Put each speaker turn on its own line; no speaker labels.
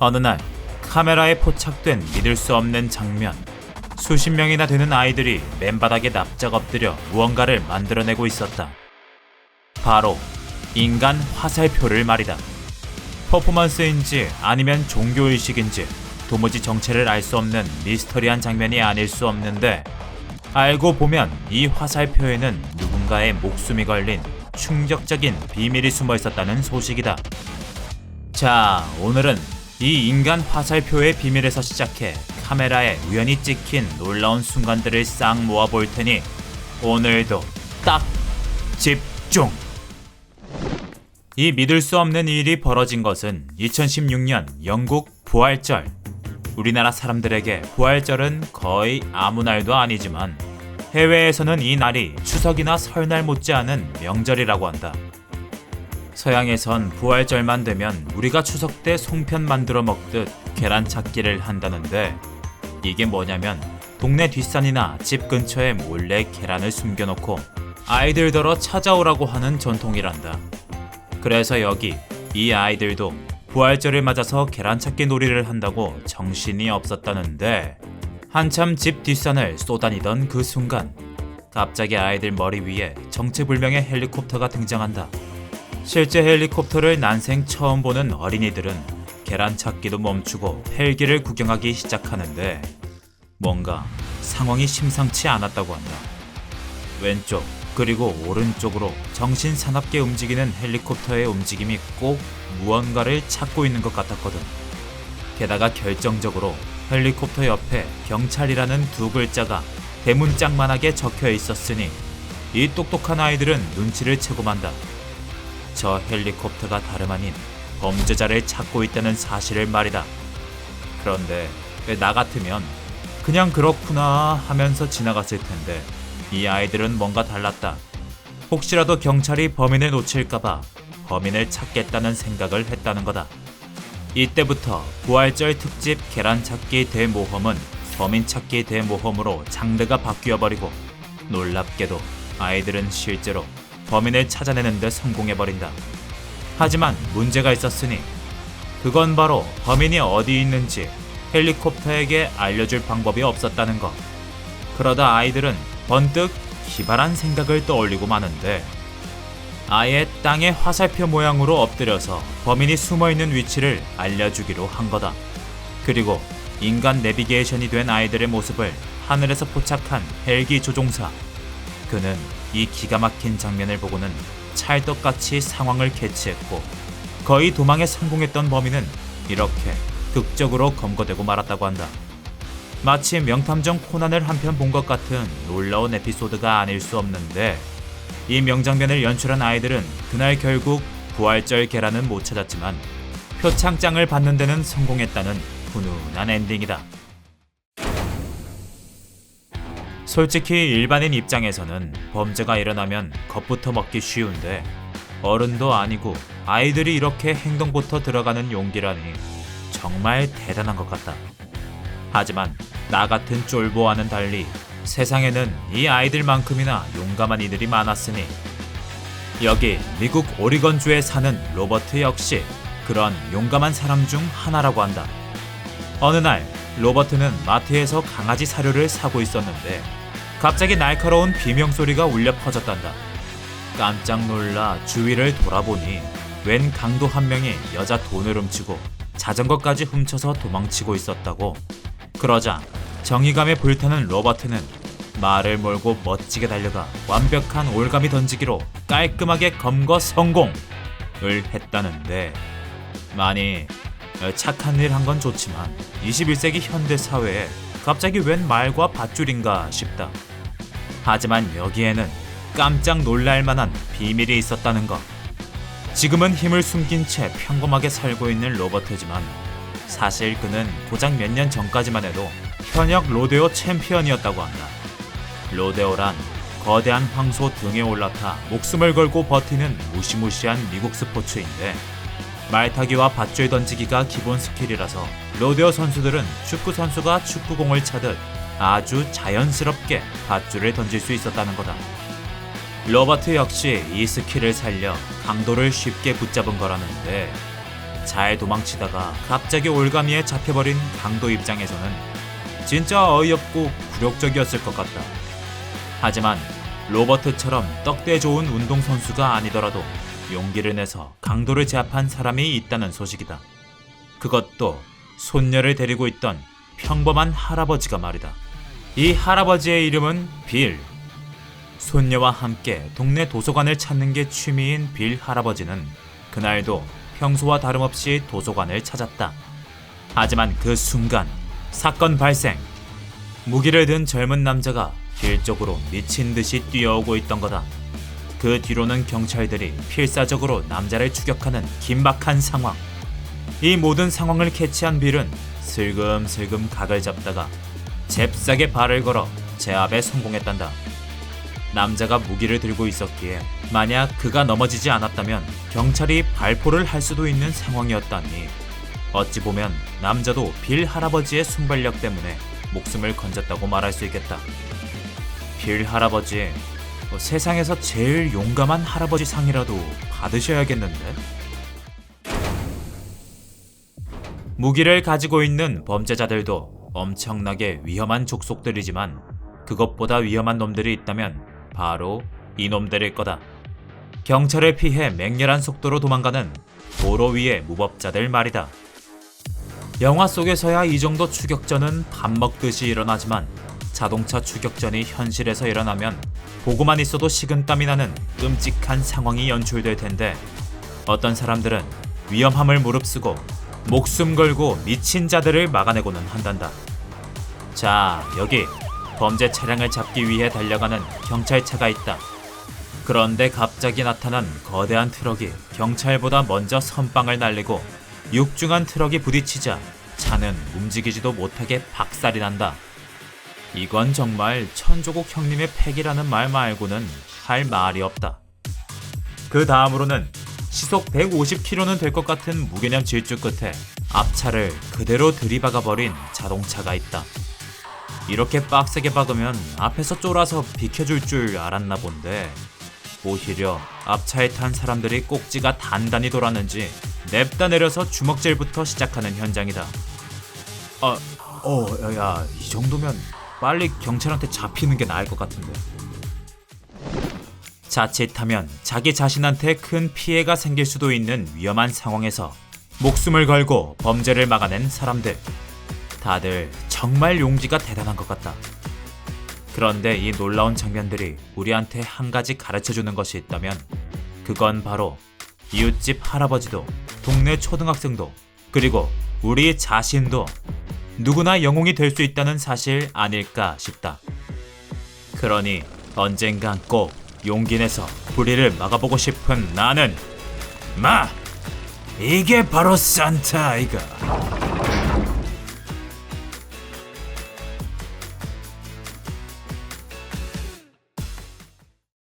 어느 날 카메라에 포착된 믿을 수 없는 장면. 수십 명이나 되는 아이들이 맨바닥에 납작 엎드려 무언가를 만들어내고 있었다. 바로 인간 화살표를 말이다. 퍼포먼스인지 아니면 종교의식인지 도무지 정체를 알 수 없는 미스터리한 장면이 아닐 수 없는데, 알고 보면 이 화살표에는 누군가의 목숨이 걸린 충격적인 비밀이 숨어 있었다는 소식이다. 자, 오늘은 이 인간 화살표의 비밀에서 시작해 카메라에 우연히 찍힌 놀라운 순간들을 싹 모아볼 테니 오늘도 딱 집중! 이 믿을 수 없는 일이 벌어진 것은 2016년 영국 부활절. 우리나라 사람들에게 부활절은 거의 아무 날도 아니지만 해외에서는 이 날이 추석이나 설날 못지않은 명절이라고 한다. 서양에선 부활절만 되면 우리가 추석 때 송편 만들어 먹듯 계란 찾기를 한다는데, 이게 뭐냐면 동네 뒷산이나 집 근처에 몰래 계란을 숨겨놓고 아이들더러 찾아오라고 하는 전통이란다. 그래서 여기 이 아이들도 부활절을 맞아서 계란 찾기 놀이를 한다고 정신이 없었다는데, 한참 집 뒷산을 쏘다니던 그 순간 갑자기 아이들 머리 위에 정체불명의 헬리콥터가 등장한다. 실제 헬리콥터를 난생 처음 보는 어린이들은 계란 찾기도 멈추고 헬기를 구경하기 시작하는데, 뭔가 상황이 심상치 않았다고 한다. 왼쪽 그리고 오른쪽으로 정신사납게 움직이는 헬리콥터의 움직임이 꼭 무언가를 찾고 있는 것 같았거든. 게다가 결정적으로 헬리콥터 옆에 경찰이라는 두 글자가 대문짝만하게 적혀 있었으니 이 똑똑한 아이들은 눈치를 채고 만다. 저 헬리콥터가 다름 아닌 범죄자를 찾고 있다는 사실을 말이다. 그런데 나 같으면 그냥 그렇구나 하면서 지나갔을 텐데, 이 아이들은 뭔가 달랐다. 혹시라도 경찰이 범인을 놓칠까봐 범인을 찾겠다는 생각을 했다는 거다. 이때부터 부활절 특집 계란찾기 대모험은 범인 찾기 대모험으로 장르가 바뀌어버리고, 놀랍게도 아이들은 실제로 범인을 찾아내는 데 성공해버린다. 하지만 문제가 있었으니 그건 바로 범인이 어디 있는지 헬리콥터에게 알려줄 방법이 없었다는 것. 그러다 아이들은 번뜩 기발한 생각을 떠올리고 마는데, 아예 땅에 화살표 모양으로 엎드려서 범인이 숨어있는 위치를 알려주기로 한 거다. 그리고 인간 내비게이션이 된 아이들의 모습을 하늘에서 포착한 헬기 조종사. 그는 이 기가 막힌 장면을 보고는 찰떡같이 상황을 캐치했고, 거의 도망에 성공했던 범인은 이렇게 극적으로 검거되고 말았다고 한다. 마치 명탐정 코난을 한 편 본 것 같은 놀라운 에피소드가 아닐 수 없는데, 이 명장면을 연출한 아이들은 그날 결국 부활절 계란은 못 찾았지만 표창장을 받는 데는 성공했다는 훈훈한 엔딩이다. 솔직히 일반인 입장에서는 범죄가 일어나면 겁부터 먹기 쉬운데, 어른도 아니고 아이들이 이렇게 행동부터 들어가는 용기라니 정말 대단한 것 같다. 하지만 나 같은 쫄보와는 달리 세상에는 이 아이들만큼이나 용감한 이들이 많았으니, 여기 미국 오리건주에 사는 로버트 역시 그런 용감한 사람 중 하나라고 한다. 어느 날 로버트는 마트에서 강아지 사료를 사고 있었는데 갑자기 날카로운 비명소리가 울려 퍼졌단다. 깜짝 놀라 주위를 돌아보니 웬 강도 한 명이 여자 돈을 훔치고 자전거까지 훔쳐서 도망치고 있었다고. 그러자 정의감에 불타는 로버트는 말을 몰고 멋지게 달려가 완벽한 올가미 던지기로 깔끔하게 검거 성공을 했다는데, 많이 착한 일 한 건 좋지만 21세기 현대 사회에 갑자기 웬 말과 밧줄인가 싶다. 하지만 여기에는 깜짝 놀랄 만한 비밀이 있었다는 것. 지금은 힘을 숨긴 채 평범하게 살고 있는 로버트지만 사실 그는 고작 몇 년 전까지만 해도 현역 로데오 챔피언이었다고 한다. 로데오란 거대한 황소 등에 올라타 목숨을 걸고 버티는 무시무시한 미국 스포츠인데, 말타기와 밧줄 던지기가 기본 스킬이라서 로데오 선수들은 축구 선수가 축구공을 차듯 아주 자연스럽게 밧줄을 던질 수 있었다는 거다. 로버트 역시 이 스킬을 살려 강도를 쉽게 붙잡은 거라는데, 잘 도망치다가 갑자기 올가미에 잡혀버린 강도 입장에서는 진짜 어이없고 굴욕적이었을 것 같다. 하지만 로버트처럼 떡대 좋은 운동선수가 아니더라도 용기를 내서 강도를 제압한 사람이 있다는 소식이다. 그것도 손녀를 데리고 있던 평범한 할아버지가 말이다. 이 할아버지의 이름은 빌. 손녀와 함께 동네 도서관을 찾는 게 취미인 빌 할아버지는 그날도 평소와 다름없이 도서관을 찾았다. 하지만 그 순간 사건 발생. 무기를 든 젊은 남자가 빌 쪽으로 미친 듯이 뛰어오고 있던 거다. 그 뒤로는 경찰들이 필사적으로 남자를 추격하는 긴박한 상황. 이 모든 상황을 캐치한 빌은 슬금슬금 각을 잡다가 잽싸게 발을 걸어 제압에 성공했단다. 남자가 무기를 들고 있었기에 만약 그가 넘어지지 않았다면 경찰이 발포를 할 수도 있는 상황이었다니, 어찌 보면 남자도 빌 할아버지의 순발력 때문에 목숨을 건졌다고 말할 수 있겠다. 빌 할아버지, 세상에서 제일 용감한 할아버지 상이라도 받으셔야겠는데? 무기를 가지고 있는 범죄자들도 엄청나게 위험한 족속들이지만 그것보다 위험한 놈들이 있다면 바로 이놈들일 거다. 경찰을 피해 맹렬한 속도로 도망가는 도로 위의 무법자들 말이다. 영화 속에서야 이 정도 추격전은 밥 먹듯이 일어나지만 자동차 추격전이 현실에서 일어나면 보고만 있어도 식은땀이 나는 끔찍한 상황이 연출될 텐데, 어떤 사람들은 위험함을 무릅쓰고 목숨 걸고 미친 자들을 막아내고는 한단다. 자, 여기 범죄 차량을 잡기 위해 달려가는 경찰차가 있다. 그런데 갑자기 나타난 거대한 트럭이 경찰보다 먼저 선빵을 날리고 육중한 트럭이 부딪히자 차는 움직이지도 못하게 박살이 난다. 이건 정말 천조국 형님의 팩이라는 말 말고는 할 말이 없다. 그 다음으로는 시속 150km는 될 것 같은 무개념 질주 끝에 앞차를 그대로 들이박아버린 자동차가 있다. 이렇게 빡세게 박으면 앞에서 쫄아서 비켜줄 줄 알았나 본데, 오히려 앞차에 탄 사람들이 꼭지가 단단히 돌았는지 냅다 내려서 주먹질부터 시작하는 현장이다. 야, 이 정도면 빨리 경찰한테 잡히는 게 나을 것 같은데. 자칫하면 자기 자신한테 큰 피해가 생길 수도 있는 위험한 상황에서 목숨을 걸고 범죄를 막아낸 사람들. 다들 정말 용기가 대단한 것 같다. 그런데 이 놀라운 장면들이 우리한테 한 가지 가르쳐주는 것이 있다면 그건 바로 이웃집 할아버지도, 동네 초등학생도, 그리고 우리 자신도 누구나 영웅이 될 수 있다는 사실 아닐까 싶다. 그러니 언젠간 꼭 용기 내서 불의를 막아보고 싶은 나는 이게 바로 산타 아이가.